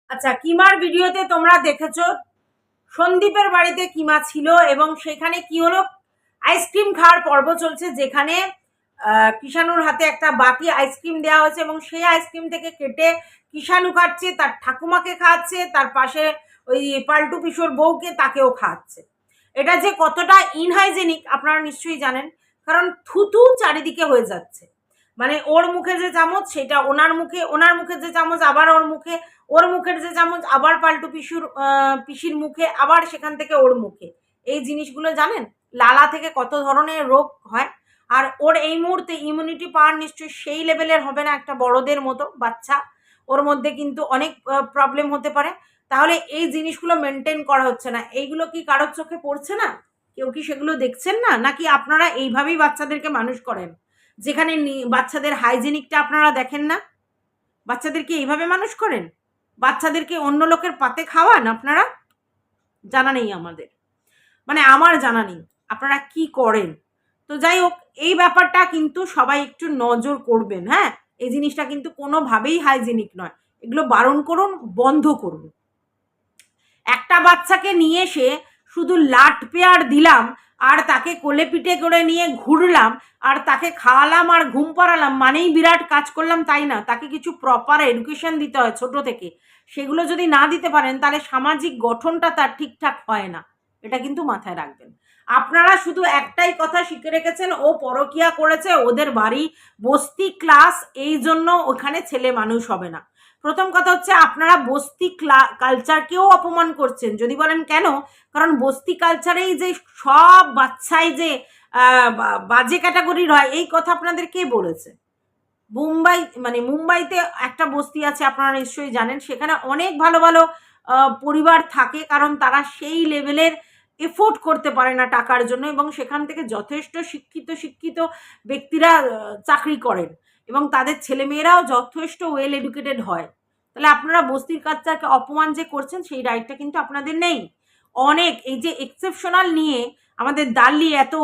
আচ্ছা, কিমার ভিডিওতে তোমরা দেখেছো সন্দীপের বাড়িতে কিমা ছিল এবং সেখানে কি হলো, আইসক্রিম খাওয়ার পর্ব চলছে, যেখানে কিষাণুর হাতে একটা বাটি আইসক্রিম দেওয়া হয়েছে এবং সেই আইসক্রিম থেকে কেটে কিষাণু খাচ্ছে, তার ঠাকুমাকে খাওয়াচ্ছে, তার পাশে ওই পাল্টু পিসোর বউকে, তাকেও খাওয়াচ্ছে। এটা যে কতটা ইনহাইজেনিক আপনারা নিশ্চয়ই জানেন, কারণ থুতু চারিদিকে হয়ে যাচ্ছে। মানে ওর মুখে যে চামচ সেটা ওনার মুখে, ওনার মুখে যে চামচ আবার ওর মুখে, ওর মুখের যে চামচ আবার পাল্টু পিসির মুখে, আবার সেখান থেকে ওর মুখে। এই জিনিসগুলো জানেন লালা থেকে কত ধরনের রোগ হয়। আর ওর এই মুহূর্তে ইমিউনিটি পাওয়ার নিশ্চয়ই সেই লেভেলের হবে না একটা বড়দের মতো বাচ্চা, ওর মধ্যে কিন্তু অনেক প্রবলেম হতে পারে। তাহলে এই জিনিসগুলো মেনটেন করা হচ্ছে না, এইগুলো কি কারোর চোখে পড়ছে না? কেউ কি সেগুলো দেখছেন না? নাকি আপনারা এইভাবেই বাচ্চাদেরকে মানুষ করেন, যেখানে বাচ্চাদের হাইজিনিকটা আপনারা দেখেন না? বাচ্চাদেরকে এইভাবে মানুষ করেন? বাচ্চাদেরকে অন্য লোকের পাতে খাওয়ান আপনারা? জানা নেই আমাদের, মানে আমার জানা নেই আপনারা কি করেন। তো যাই হোক, এই ব্যাপারটা কিন্তু সবাই একটু নজর করবেন। হ্যাঁ, এই জিনিসটা কিন্তু কোনোভাবেই হাইজিনিক নয়, এগুলো বারণ করুন, বন্ধ করুন। একটা বাচ্চাকে নিয়ে এসে শুধু লাট পেয়ার দিলাম আর তাকে কোলে পিঠে করে নিয়ে ঘুরলাম আর তাকে খাওয়ালাম আর ঘুম পাড়ালাম মানেই বিরাট কাজ করলাম তাই না। তাকে কিছু প্রপার এডুকেশন দিতে হয় ছোট থেকে, সেগুলো যদি না দিতে পারেন তাহলে সামাজিক গঠনটা তার ঠিকঠাক হয় না। এটা কিন্তু মাথায় রাখবেন। আপনারা শুধু একটাই কথা শিখে রেখেছেন, ও পরকিয়া করেছে, ওদের বাড়ি বস্তি ক্লাস, এই জন্য ওখানে ছেলে মানুষ হবে না। প্রথম কথা হচ্ছে আপনারা বস্তি কালচারকেও অপমান করছেন। যদি বলেন কেন, কারণ বস্তি কালচারেই যে সব বাচ্চাই যে বাজে ক্যাটাগরির হয়, এই কথা আপনাদের কে বলেছে? মুম্বাইতে একটা বস্তি আছে, আপনারা নিশ্চয়ই জানেন, সেখানে অনেক ভালো ভালো পরিবার থাকে, কারণ তারা সেই লেভেলের এফোর্ট করতে পারে না টাকার জন্য, এবং সেখান থেকে যথেষ্ট শিক্ষিত ব্যক্তিরা চাকরি করেন এবং তাদের ছেলেমেয়েরাও যথেষ্ট ওয়েল এডুকেটেড হয়। তাহলে আপনারা বস্তির কালচারকে অপমান যে করছেন সেই রাইটটা কিন্তু আপনাদের নেই। অনেক এই যে এক্সেপশনাল নিয়ে আমাদের দাল্লি এত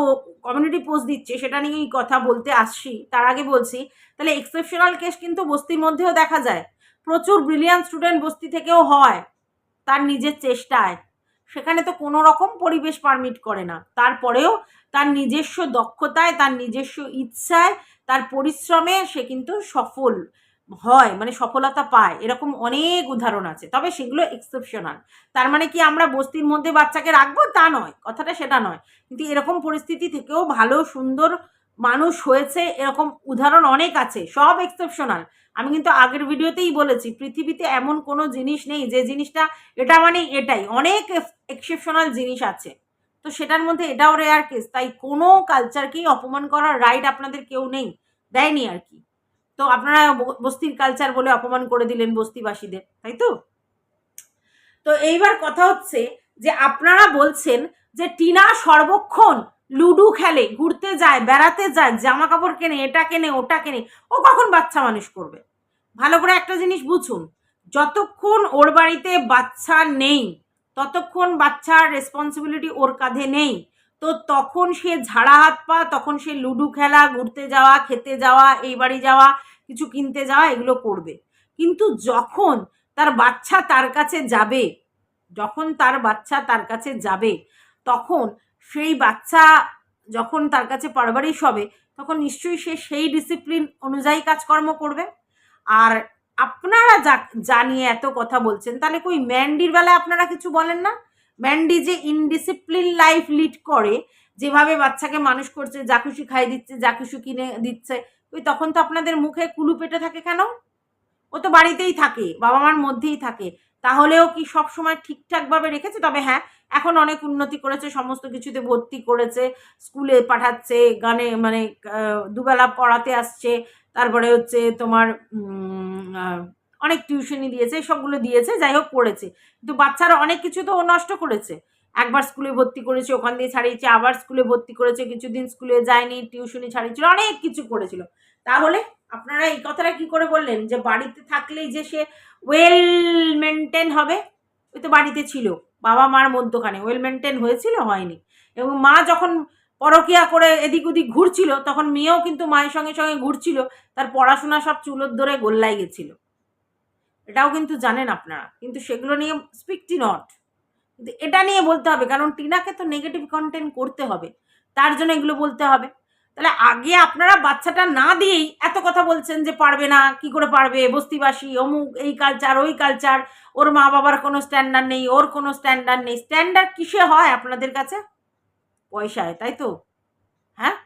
কমিউনিটি পোস্ট দিচ্ছে, সেটা নিয়েই কথা বলতে আসছি। তার আগে বলছি, তাহলে এক্সেপশনাল কেস কিন্তু বস্তির মধ্যেও দেখা যায়। প্রচুর ব্রিলিয়ান্ট স্টুডেন্ট বস্তি থেকেও হয় তার নিজের চেষ্টায়। সেখানে তো কোনো রকম পরিবেশ পারমিট করে না, তারপরেও তার নিজস্ব দক্ষতায়, তার নিজস্ব ইচ্ছায়, তার পরিশ্রমে সে কিন্তু সফল হয়, মানে সফলতা পায়। এরকম অনেক উদাহরণ আছে, তবে সেগুলো এক্সেপশনাল। তার মানে কি আমরা বস্তির মধ্যে বাচ্চাকে রাখবো তা নয়, কথাটা সেটা নয়। কিন্তু এরকম পরিস্থিতি থেকেও ভালো সুন্দর মানুষ হয়েছে, এরকম উদাহরণ অনেক আছে, সব এক্সেপশনাল। আমি কিন্তু আগের ভিডিওতেই বলেছি, পৃথিবীতে এমন কোনো জিনিস নেই যে জিনিসটা এটা মানে এটাই, অনেক এক্সেপশনাল জিনিস আছে। তো সেটার মধ্যে এটাও রেয়ার কেস, তাই কোনো কালচারকেই অপমান করার রাইট আপনাদের কেউ নেই, দেয়নি আর কি। তো আপনারা বস্তির কালচার বলে অপমান করে দিলেন বস্তিবাসীদের, তাই তো? তো এইবার কথা হচ্ছে যে আপনারা বলছেন যে টিনা সর্বক্ষণ লুডু খেলে, ঘুরতে যায়, বেড়াতে যায়, জামা কাপড় কেনে, এটা কেনে ওটা কেনে, ও কখন বাচ্চা মানুষ করবে? ভালো করে একটা জিনিস বুঝুন, যতক্ষণ ওর বাড়িতে বাচ্চা নেই ততক্ষণ বাচ্চার রেসপন্সিবিলিটি ওর কাঁধে নেই। তো তখন সে ঝাড়া হাত পা, তখন সে লুডু খেলা, ঘুরতে যাওয়া, খেতে যাওয়া, এই বাড়ি যাওয়া, কিছু কিনতে যাওয়া, এগুলো করবে। কিন্তু যখন তার বাচ্চা তার কাছে যাবে, যখন তার বাচ্চা তার কাছে যাবে, তখন সেই বাচ্চা যখন তার কাছে পারভারিশ হবে, তখন নিশ্চয়ই সে সেই ডিসিপ্লিন অনুযায়ী কাজকর্ম করবে। আর আপনারা যা নিয়ে এত কথা বলছেন, তাহলে কই ম্যান্ডির বেলায় আপনারা কিছু বলেন না? ম্যান্ডি যে ইনডিসিপ্লিন লাইফ লিড করে, যেভাবে বাচ্চাকে মানুষ করছে, যা খুশি খাই দিচ্ছে, যা খুশি কিনে দিচ্ছে, ওই তখন তো আপনাদের মুখে কুলু পেটে থাকে কেন? ও তো বাড়িতেই থাকে, বাবা মার মধ্যেই থাকে, তাহলেও কি সব সময় ঠিকঠাকভাবে রেখেছে? তবে হ্যাঁ, এখন অনেক উন্নতি করেছে, সমস্ত কিছুতে ভর্তি করেছে, স্কুলে পাঠাচ্ছে, গানে মানে দুবেলা পড়াতে আসছে, তারপরে হচ্ছে তোমার অনেক টিউশনি দিয়েছে, সবগুলো দিয়েছে, যাই হোক পড়েছে। কিন্তু বাচ্চারা অনেক কিছু তো ও নষ্ট করেছে। একবার স্কুলে ভর্তি করেছে, ওখান দিয়ে ছাড়িয়েছে, আবার স্কুলে ভর্তি করেছে, কিছুদিন স্কুলে যায়নি, টিউশনি ছাড়িয়েছিল, অনেক কিছু করেছিল। তাহলে আপনারা এই কথাটা কি করে বললেন যে বাড়িতে থাকলেই যে সে ওয়েল মেনটেন হবে? ওই তো বাড়িতে ছিল, বাবা মার মধ্যখানে ওয়েল মেনটেন হয়েছিল? হয়নি। এবং মা যখন পরকিয়া করে এদিক ওদিক ঘুরছিল, তখন মেয়েও কিন্তু মায়ের সঙ্গে সঙ্গে ঘুরছিল, তার পড়াশোনা সব চুলোর ধরে গোল্লাই গেছিল। এটাও কিন্তু জানেন আপনারা, কিন্তু সেগুলো নিয়ে স্পিকটি নট, কিন্তু এটা নিয়ে বলতে হবে, কারণ টিনাকে তো নেগেটিভ কন্টেন্ট করতে হবে, তার জন্য এগুলো বলতে হবে। তাহলে আগে আপনারা বাচ্চাটা না দিয়েই এত কথা বলছেন যে পারবে না, কি করে পারবে, বস্তিবাসী, অমুক, এই কালচার, ওই কালচার, ওর মা বাবার কোনো স্ট্যান্ডার্ড নেই, ওর কোনো স্ট্যান্ডার্ড নেই। স্ট্যান্ডার্ড কিসে হয় আপনাদের কাছে? পয়সায়, তাই তো? হ্যাঁ,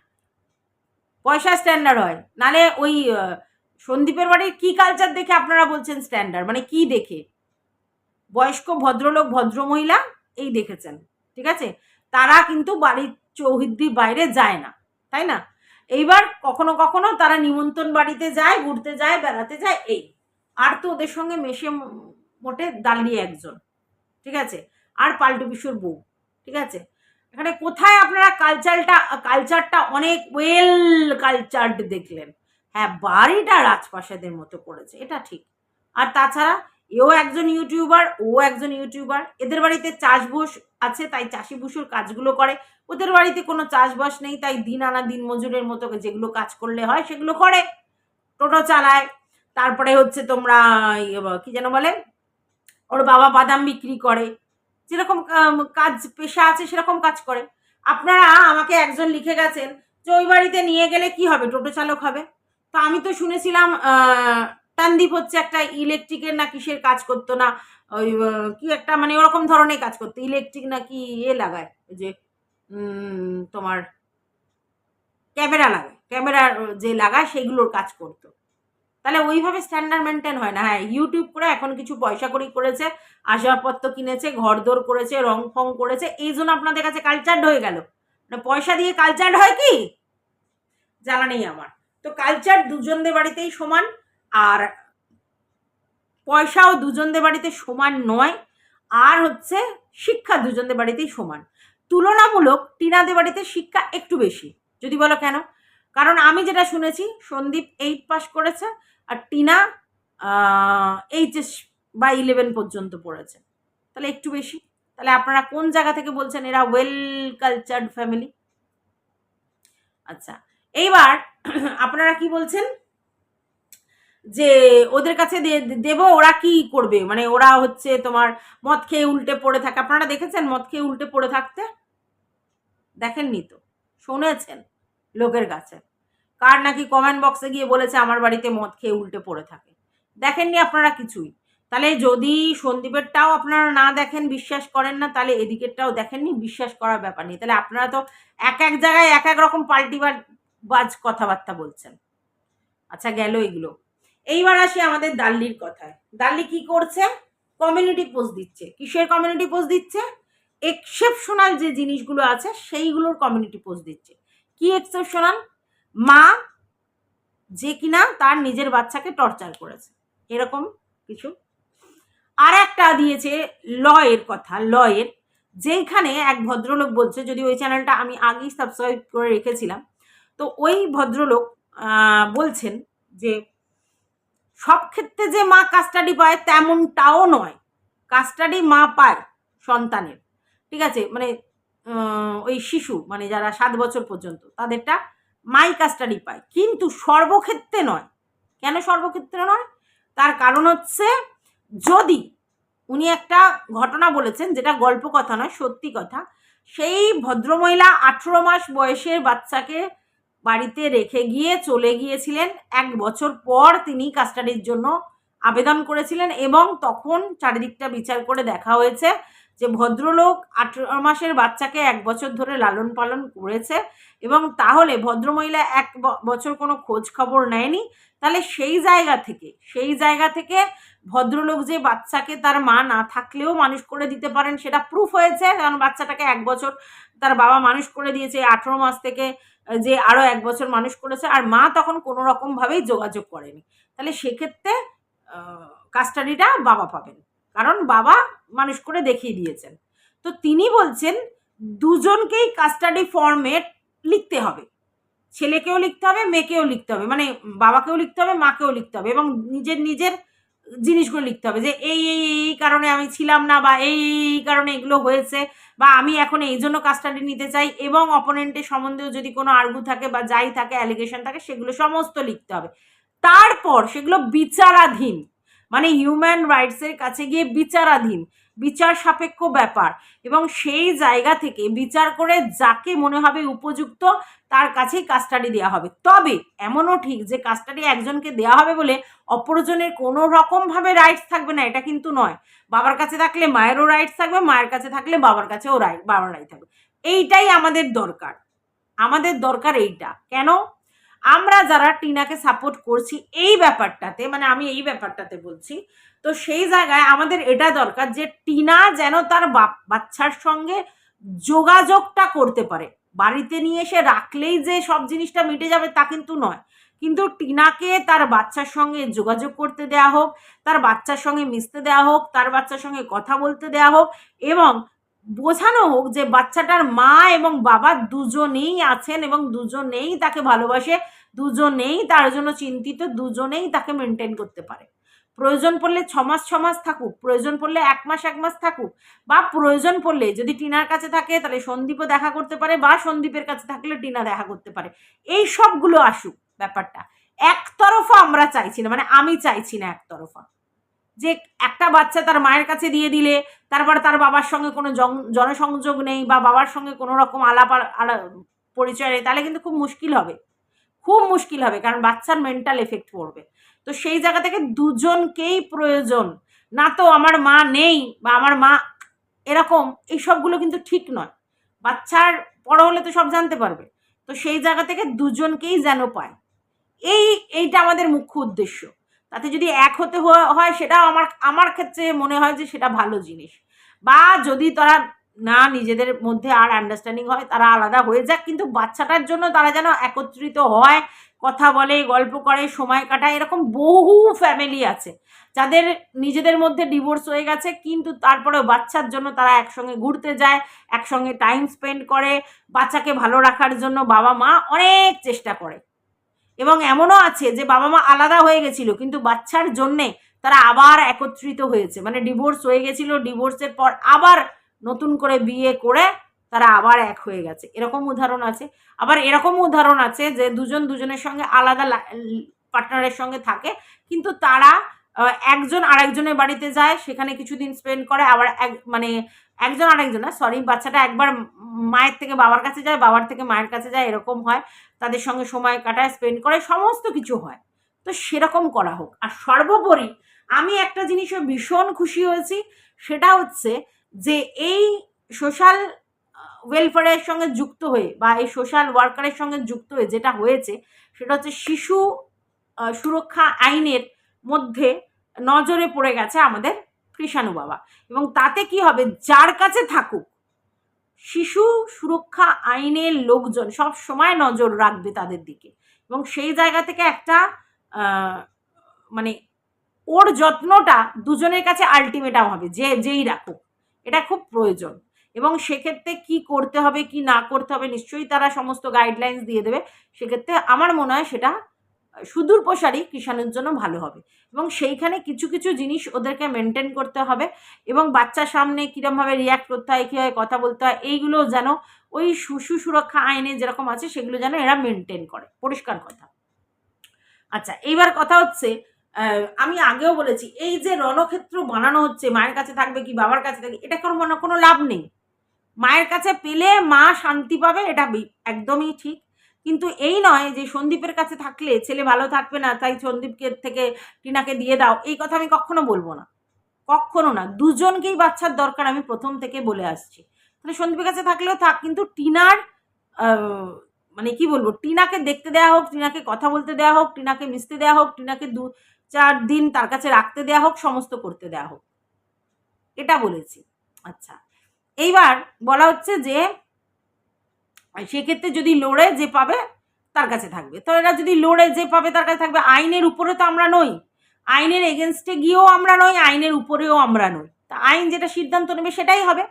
পয়সা স্ট্যান্ডার্ড হয়, নালে ওই সন্দীপের বাড়ির কি কালচার দেখে আপনারা বলছেন স্ট্যান্ডার্ড? মানে কি দেখে? বয়স্ক ভদ্রলোক, ভদ্রমহিলা এই দেখেছেন, ঠিক আছে? তারা কিন্তু বাড়ির চৌহদ্দির বাইরে যায় না, তাই না? এইবার কখনো কখনো তারা নিমন্ত্রণ বাড়িতে যায়, ঘুরতে যায়, বেড়াতে যায়, এই। আর তো ওদের সঙ্গে মেশে মোটে দাঁড়িয়ে একজন, ঠিক আছে? আর পাল্টু পিসুর বউ, ঠিক আছে? এখানে কোথায় আপনারা কালচারটা অনেক ওয়েল কালচার্ড দেখলেন? হ্যাঁ, বাড়িটা রাজপ্রাসাদের মতো করেছে, এটা ঠিক। আর তাছাড়া এও একজন ইউটিউবার, ও একজন ইউটিউবার, এদের বাড়িতে চাষবাস আছে, তাই চাষি ভুষুর কাজগুলো করে। ওদের বাড়িতে কোনো চাষবাস নেই, তাই দিন আনা দিন মজুরের মতো যেগুলো কাজ করলে হয় সেগুলো করে, টোটো চালায়। তারপরে হচ্ছে তোমরা কি যেন বলে, ওর বাবা বাদাম বিক্রি করে, যেরকম কাজ পেশা আছে সেরকম কাজ করে। আপনারা আমাকে একজন লিখে গেছেন যে ওই বাড়িতে নিয়ে গেলে কি হবে, টোটো চালক হবে। তো আমি তো শুনেছিলাম টানদীপ হচ্ছে একটা ইলেকট্রিকের না কিসের কাজ করতো না, ওই কি একটা মানে ওরকম ধরনের কাজ করতো, ইলেকট্রিক নাকি লাগায়, ওই যে তোমার ক্যামেরা লাগায়, ক্যামেরা যে লাগায় সেগুলোর কাজ করতো। তাহলে ওইভাবে স্ট্যান্ডার্ড মেনটেন হয় না। হ্যাঁ, ইউটিউব করে এখন কিছু পয়সা করি করেছে, আসবাবপত্র কিনেছে, ঘরদোর করেছে, রং ফং করেছে, এই জন্য আপনাদের কাছে কালচার্ড হয়ে গেল। মানে পয়সা দিয়ে কালচার্ড হয় কি? জানা নেই আমার। তো কালচার দুজনদের বাড়িতেই সমান, আর পয়সাও দুজনদের বাড়িতে সমান নয়, আর হচ্ছে শিক্ষা দুজনদের বাড়িতেই সমান। তুলনামূলক টিনাদের বাড়িতে শিক্ষা একটু বেশি। যদি বলো কেন? কারণ আমি যেটা শুনেছি, সন্দীপ 8 পাস করেছে আর টিনা এইচএস বা 11 পর্যন্ত পড়েছে, তাহলে একটু বেশি। তাহলে আপনারা কোন জায়গা থেকে বলছেন এরা ওয়েল কালচার্ড ফ্যামিলি? আচ্ছা, এইবার আপনারা কি বলছেন যে ওদের কাছে দেব, ওরা কি করবে, মানে ওরা হচ্ছে তোমার মদ খেয়ে উল্টে পড়ে থাকে। আপনারা দেখেছেন মদ খেয়ে উল্টে পড়ে থাকতে? দেখেননি তো, শুনেছেন লোকের কাছে। কার নাকি কমেন্ট বক্সে গিয়ে বলেছে আমার বাড়িতে মদ খেয়ে উল্টে পড়ে থাকে, দেখেননি আপনারা কিছুই। তাহলে যদি সন্দীপেরটাও আপনারা না দেখেন, বিশ্বাস করেন না, তাহলে এদিকেরটাও দেখেননি, বিশ্বাস করার ব্যাপার নেই। তাহলে আপনারা তো এক এক জায়গায় এক এক রকম বাজ কথাবার্তা বলছেন। আচ্ছা, গেল এগুলো। এইবার আসি আমাদের দাল্লির কথায়। দাল্লি কি করছে? কমিউনিটি পোস্ট দিচ্ছে। কিসের কমিউনিটি পোস্ট দিচ্ছে? এক্সেপশনাল যে জিনিসগুলো আছে সেইগুলোর কমিউনিটি পোস্ট দিচ্ছে। কি এক্সেপশনাল? মা যে কিনা তার নিজের বাচ্চাকে টর্চার করেছে, এরকম কিছু। আর একটা দিয়েছে লয়ের কথা, লয়ের, যেইখানে এক ভদ্রলোক বলছে, যদি ওই চ্যানেলটা আমি আগেই সাবস্ক্রাইব করে রেখেছিলাম, তো ওই ভদ্রলোক বলছেন যে সব ক্ষেত্রে যে মা কাস্টাডি পায় তেমনটাও নয়। কাস্টাডি মা পায় সন্তানের, ঠিক আছে, মানে ওই শিশু মানে যারা 7 বছর পর্যন্ত তাদেরটা মাই কাস্টাডি পায়, কিন্তু সর্বক্ষেত্রে নয়। কেন সর্বক্ষেত্রে নয়? তার কারণ হচ্ছে, যদি উনি একটা ঘটনা বলেছেন, যেটা গল্প কথা নয়, সত্যি কথা। সেই ভদ্রমহিলা 18 মাস বয়সের বাচ্চাকে বাড়িতে রেখে গিয়ে চলে গিয়েছিলেন। 1 বছর পর তিনি কাস্টাডির জন্য আবেদন করেছিলেন, এবং তখন চারিদিকটা বিচার করে দেখা হয়েছে যে ভদ্রলোক 18 মাসের বাচ্চাকে 1 বছর ধরে লালন পালন করেছে, এবং তাহলে ভদ্রমহিলা 1 বছর কোনো খোঁজ খবর নেয়নি। তাহলে সেই জায়গা থেকে ভদ্রলোক যে বাচ্চাকে তার মা না থাকলেও মানুষ করে দিতে পারেন, সেটা প্রুফ হয়েছে। কারণ বাচ্চাটাকে 1 বছর তার বাবা মানুষ করে দিয়েছে, 18 মাস থেকে যে আরও 1 বছর মানুষ করেছে, আর মা তখন কোনো রকমভাবেই যোগাযোগ করেনি। তাহলে সেক্ষেত্রে কাস্টাডিটা বাবা পাবেন, কারণ বাবা মানুষ করে দেখিয়ে দিয়েছেন। তো তিনি বলছেন দুজনকেই কাস্টাডি ফর্মেট লিখতে হবে, ছেলেকেও লিখতে হবে, মেয়েকেও লিখতে হবে, মানে বাবাকেও লিখতে হবে, মাকেও লিখতে হবে, এবং নিজের জিনিসগুলো লিখতে হবে যে এই এই এই কারণে আমি ছিলাম না, বা এই এই কারণে এগুলো হয়েছে, বা আমি এখন এই জন্য কাস্টাডি নিতে চাই, এবং অপোনেন্টের সম্বন্ধেও যদি কোনো আর্গু থাকে বা যাই থাকে, অ্যালিগেশন থাকে, সেগুলো সমস্ত লিখতে হবে। তারপর সেগুলো বিচারাধীন, মানে হিউম্যান রাইটসের কাছে গিয়ে বিচারাধীন, বিচার সাপেক্ষ ব্যাপার, এবং সেই জায়গা থেকে বিচার করে যাকে মনে হবে উপযুক্ত তার কাছেই কাস্টাডি দেওয়া হবে। তবে এমনও ঠিক যে কাস্টাডি একজনকে দেওয়া হবে বলে অপরজনের কোনো রকমভাবে রাইটস থাকবে না, এটা কিন্তু নয়। বাবার কাছে থাকলে মায়েরও রাইটস থাকবে, মায়ের কাছে থাকলে বাবার কাছেও বাবার রাইট থাকবে। এইটাই আমাদের দরকার, আমাদের দরকার এইটা। কেন? আমরা যারা টিনাকে সাপোর্ট করছি এই ব্যাপারটাতে, মানে আমি এই ব্যাপারটাতে বলছি, তো সেই জায়গায় আমাদের এটা দরকার যে টিনা যেন তার বাচ্চার সঙ্গে যোগাযোগটা করতে পারে। বাড়িতে নিয়ে এসে রাখলেই যে সব জিনিসটা মিটে যাবে তা কিন্তু নয়, কিন্তু টিনাকে তার বাচ্চার সঙ্গে যোগাযোগ করতে দেয়া হোক, তার বাচ্চার সঙ্গে মিশতে দেওয়া হোক, তার বাচ্চার সঙ্গে কথা বলতে দেওয়া হোক, এবং বোঝানো হোক যে বাচ্চাটার মা এবং বাবা দুজনেই আছেন এবং দুজনেই তাকে ভালোবাসে, দুজনেই তার জন্য চিন্তিত, দুজনেই তাকে মেনটেন করতে পারে। প্রয়োজন পড়লে 6 মাস 6 মাস থাকুক, প্রয়োজন পড়লে 1 মাস 1 মাস থাকুক, বা প্রয়োজন পড়লে যদি টিনার কাছে থাকে তাহলে সন্দীপও দেখা করতে পারে, বা সন্দীপের কাছে থাকলে টিনা দেখা করতে পারে। এই সবগুলো আসুক ব্যাপারটা। একতরফা আমরা চাইছি না, মানে আমি চাইছি না একতরফা যে একটা বাচ্চা তার মায়ের কাছে দিয়ে দিলে তারপর তার বাবার সঙ্গে কোনো জনসংযোগ নেই বা বাবার সঙ্গে কোনো রকম আলাপ পরিচয় নেই, তাহলে কিন্তু খুব মুশকিল হবে, খুব মুশকিল হবে, কারণ বাচ্চার মেন্টাল এফেক্ট পড়বে। তো সেই জায়গা থেকে দুজনকেই প্রয়োজন। না তো আমার মা নেই বা আমার মা এরকম, এই সবগুলো কিন্তু ঠিক নয়। বাচ্চার বড় হলে তো সব জানতে পারবে। তো সেই জায়গা থেকে দুজনকেই যেন পায়, এইটা আমাদের মুখ্য উদ্দেশ্য। তাতে যদি এক হতে হয় সেটাও আমার ক্ষেত্রে মনে হয় যে সেটা ভালো জিনিস। বা যদি তারা না নিজেদের মধ্যে আর আন্ডারস্ট্যান্ডিং হয় তারা আলাদা হয়ে যাক, কিন্তু বাচ্চাটার জন্য তারা যেন একত্রিত হয়, কথা বলে, গল্প করে, সময় কাটায়। এরকম বহু ফ্যামিলি আছে যাদের নিজেদের মধ্যে ডিভোর্স হয়ে গেছে, কিন্তু তারপরেও বাচ্চার জন্য তারা একসঙ্গে ঘুরতে যায়, একসঙ্গে টাইম স্পেন্ড করে, বাচ্চাকে ভালো রাখার জন্য বাবা মা অনেক চেষ্টা করে। এবং এমনও আছে যে বাবা মা আলাদা হয়ে গেছিল কিন্তু বাচ্চার জন্যে তারা আবার একত্রিত হয়েছে, মানে ডিভোর্স হয়ে গেছিল, ডিভোর্সের পর আবার নতুন করে বিয়ে করে তারা আবার এক হয়ে গেছে, এরকম উদাহরণ আছে। আবার এরকম উদাহরণ আছে যে দুজন দুজনের সঙ্গে আলাদা পার্টনারের সঙ্গে থাকে, কিন্তু তারা একজন আরেকজনের বাড়িতে যায়, সেখানে কিছুদিন স্পেন্ড করে, আবার মানে একজন আরেকজন না, সরি, বাচ্চাটা একবার মায়ের থেকে বাবার কাছে যায়, বাবার থেকে মায়ের কাছে যায়, এরকম হয়, তাদের সঙ্গে সময় কাটায়, স্পেন্ড করে, সমস্ত কিছু হয়। তো সেরকম করা হোক। আর সর্বোপরি আমি একটা জিনিসে ভীষণ খুশি হয়েছি, সেটা হচ্ছে যে এই সোশ্যাল ওয়েলফেয়ারের সঙ্গে যুক্ত হয়ে বা এই সোশ্যাল ওয়ার্কারের সঙ্গে যুক্ত হয়ে যেটা হয়েছে সেটা হচ্ছে শিশু সুরক্ষা আইনের মধ্যে নজরে পড়ে গেছে আমাদের কৃষাণু বাবা। এবং তাতে কি হবে, যার কাছে থাকুক শিশু সুরক্ষা আইনের লোকজন সব সময় নজর রাখবে তাদের দিকে, এবং সেই জায়গা থেকে একটা মানে ওর যত্নটা দুজনের কাছে আলটিমেটাম হবে, যেই রাখুক, এটা খুব প্রয়োজন। এবং সেক্ষেত্রে কি করতে হবে কি না করতে হবে নিশ্চয়ই তারা সমস্ত গাইডলাইন্স দিয়ে দেবে। সেক্ষেত্রে আমার মনে হয় সেটা সুদূর প্রসারী কৃষাণের জন্য ভালো হবে, এবং সেইখানে কিছু কিছু জিনিস ওদেরকে মেনটেন করতে হবে, এবং বাচ্চার সামনে কীরকমভাবে রিয়াক্ট করতে হয়, কীভাবে কথা বলতে হয়, এইগুলো যেন ওই শিশু সুরক্ষা আইনে যেরকম আছে সেগুলো যেন এরা মেনটেন করে, পরিষ্কার কথা। আচ্ছা, এইবার কথা হচ্ছে, আমি আগেও বলেছি এই যে রণক্ষেত্র বানানো হচ্ছে, মায়ের কাছে থাকবে কি বাবার কাছে থাকবে, এটা কোনো লাভ নেই। মায়ের কাছে পেলে মা শান্তি পাবে, এটা একদমই ঠিক। কিন্তু এই নয় যে সন্দীপের কাছে থাকলে ছেলে ভালো থাকবে না, তাই সন্দীপকে থেকে টিনাকে দিয়ে দাও, এই কথা আমি কখনো বলবো না, কখনো না। দুজনকেই বাচ্চার দরকার, আমি প্রথম থেকে বলে আসছি। তাহলে সন্দীপের কাছে থাকলেও থাক, কিন্তু টিনার মানে কি বলবো, টিনাকে দেখতে দেওয়া হোক, টিনাকে কথা বলতে দেওয়া হোক, টিনাকে মিশতে দেওয়া হোক, টিনাকে 2-4 দিন তার কাছে রাখতে দেওয়া হোক, সমস্ত করতে দেওয়া হোক, এটা বলেছি। আচ্ছা, এইবার বলা হচ্ছে যে সেক্ষেত্রে যদি লড়ে যে পাবে তার কাছে থাকবে, তো এরা যদি লড়ে যে পাবে তার কাছে থাকবে। আইনের উপরে তো আমরা নই, আইনের এগেনস্টে গিয়েও আমরা নই, আইনের উপরেও আমরা নই, তা আইন যেটা সিদ্ধান্ত নেবে সেটাই হবে।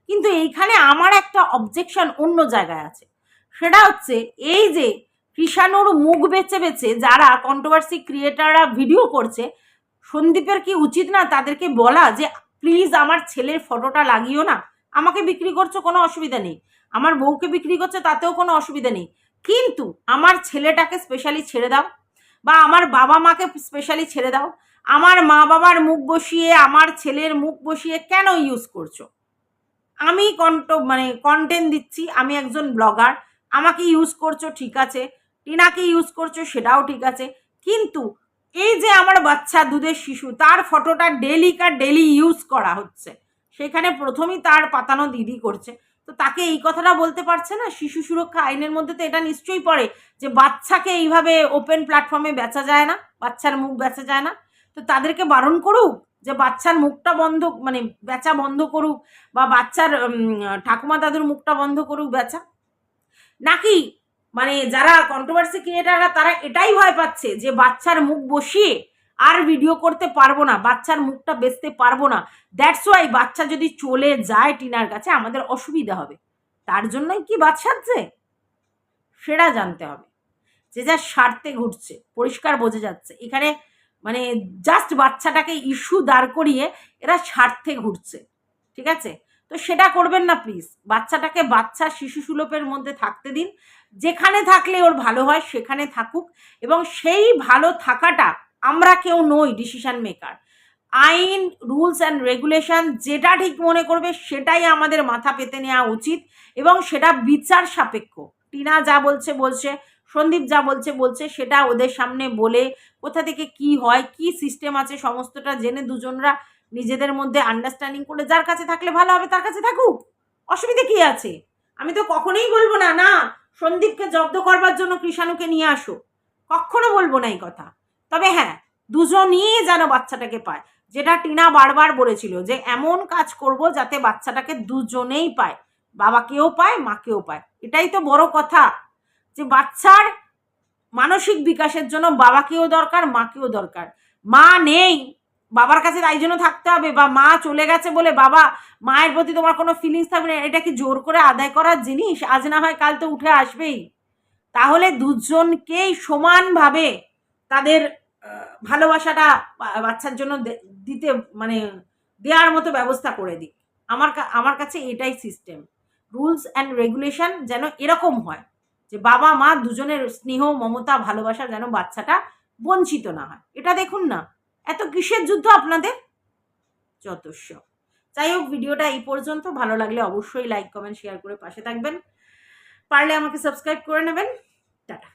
কিন্তু এইখানে আমার একটা অবজেকশন অন্য জায়গায় আছে, সেটা হচ্ছে এই যে কৃষাণুর মুখ বেছে বেছে যারা কন্ট্রোভার্সি ক্রিয়েটাররা ভিডিও করছে, সন্দীপের কি উচিত না তাদেরকে বলা যে প্লিজ আমার ছেলের ফটোটা লাগিও না, আমাকে বিক্রি করছো কোনো অসুবিধা নেই, আমার বউকে বিক্রি করছে তাতেও কোনো অসুবিধা নেই, কিন্তু আমার ছেলেটাকে স্পেশালি ছেড়ে দাও, বা আমার বাবা মাকে স্পেশালি ছেড়ে দাও, আমার মা বাবার মুখ বসিয়ে, আমার ছেলের মুখ বসিয়ে কেন ইউজ করছো? আমি কন্টেন্ট দিচ্ছি, আমি একজন ব্লগার, আমাকে ইউজ করছো ঠিক আছে, টিনাকে ইউজ করছো সেটাও ঠিক আছে, কিন্তু এই যে আমার বাচ্চা দুধের শিশু, তার ফটোটা ডেলি ইউজ করা হচ্ছে, সেখানে প্রথমেই তার পাতানো দিদি করছে, তো তাকে এই কথাটা বলতে পারছে না? শিশু সুরক্ষা আইনের মধ্যে তো এটা নিশ্চয়ই পড়ে যে বাচ্চাকে এইভাবে ওপেন প্ল্যাটফর্মে বেচা যায় না, বাচ্চার মুখ বেচা যায় না। তো তাদেরকে বারণ করুক যে বাচ্চার মুখটা বন্ধ, মানে বেচা বন্ধ করুক, বা বাচ্চার ঠাকুমা দাদুর মুখটা বন্ধ করুক বেচা। নাকি মানে যারা কন্ট্রোভার্সি ক্রিয়েটাররা তারা এটাই ভয় পাচ্ছে যে বাচ্চার মুখ বসিয়ে আর ভিডিও করতে পারবো না, বাচ্চার মুখটা বেচতে পারবো না, দ্যাটস ওয়াই বাচ্চা যদি চলে যায় টিনার কাছে আমাদের অসুবিধা হবে, তার জন্যই কি বাচ্চাচ্ছে? সেটা জানতে হবে। যে যার স্বার্থে ঘুরছে, পরিষ্কার বোঝা যাচ্ছে এখানে, মানে জাস্ট বাচ্চাটাকে ইস্যু দাঁড় করিয়ে এরা স্বার্থে ঘুরছে, ঠিক আছে? তো সেটা করবেন না প্লিজ। বাচ্চাটাকে বাচ্চা শিশু সুলভের মধ্যে থাকতে দিন, যেখানে থাকলে ওর ভালো হয় সেখানে থাকুক, এবং সেই ভালো থাকাটা, আমরা কেউ নই ডিসিশন মেকার, আইন রুলস অ্যান্ড রেগুলেশন যেটা ঠিক মনে করবে সেটাই আমাদের মাথা পেতে নেওয়া উচিত, এবং সেটা বিচার সাপেক্ষ। টিনা যা বলছে বলছে, সন্দীপ যা বলছে বলছে, সেটা ওদের সামনে বলে কোথা থেকে কি হয়, কি সিস্টেম আছে সমস্তটা জেনে দুজনরা নিজেদের মধ্যে আন্ডারস্ট্যান্ডিং করে যার কাছে থাকলে ভালো হবে তার কাছে থাকুক, অসুবিধা কি আছে? আমি তো কখনোই বলবো না না সন্দীপকে জব্দ করবার জন্য কৃষাণুকে নিয়ে আসো, কখনো বলবো না এই কথা। তবে হ্যাঁ, দুজনই যেন বাচ্চাটাকে পায়, যেটা টিনা বারবার বলেছিল যে এমন কাজ করব যাতে বাচ্চাটাকে দুজনেই পায়, বাবাকেও পায় মাকেও পায়। এটাই তো বড় কথা, যে বাচ্চার মানসিক বিকাশের জন্য বাবাকেও দরকার মাকেও দরকার। মা নেই বাবার কাছে তাই জন্য থাকতে হবে, বা মা চলে গেছে বলে বাবা মায়ের প্রতি তোমার কোনো ফিলিংস থাকবে না, এটা কি জোর করে আদায় করার জিনিস? আজ না হয় কাল তো উঠে আসবেই। তাহলে দুজনকেই সমানভাবে তাদের ভালোবাসাটা বাচ্চার জন্য দিতে, মানে দেওয়ার মতো ব্যবস্থা করে দিক। আমার কাছে এটাই সিস্টেম। রুলস অ্যান্ড রেগুলেশন যেন এরকম হয় যে বাবা মা দুজনের স্নেহ মমতা ভালোবাসা যেন বাচ্চাটা বঞ্চিত না হয়। এটা দেখুন না, এত কিসের যুদ্ধ আপনাদের, যথেষ্ট। যাই হোক, ভিডিওটা এই পর্যন্ত। ভালো লাগলে অবশ্যই লাইক কমেন্ট শেয়ার করে পাশে থাকবেন, পারলে আমাকে সাবস্ক্রাইব করে নেবেন। টাটা।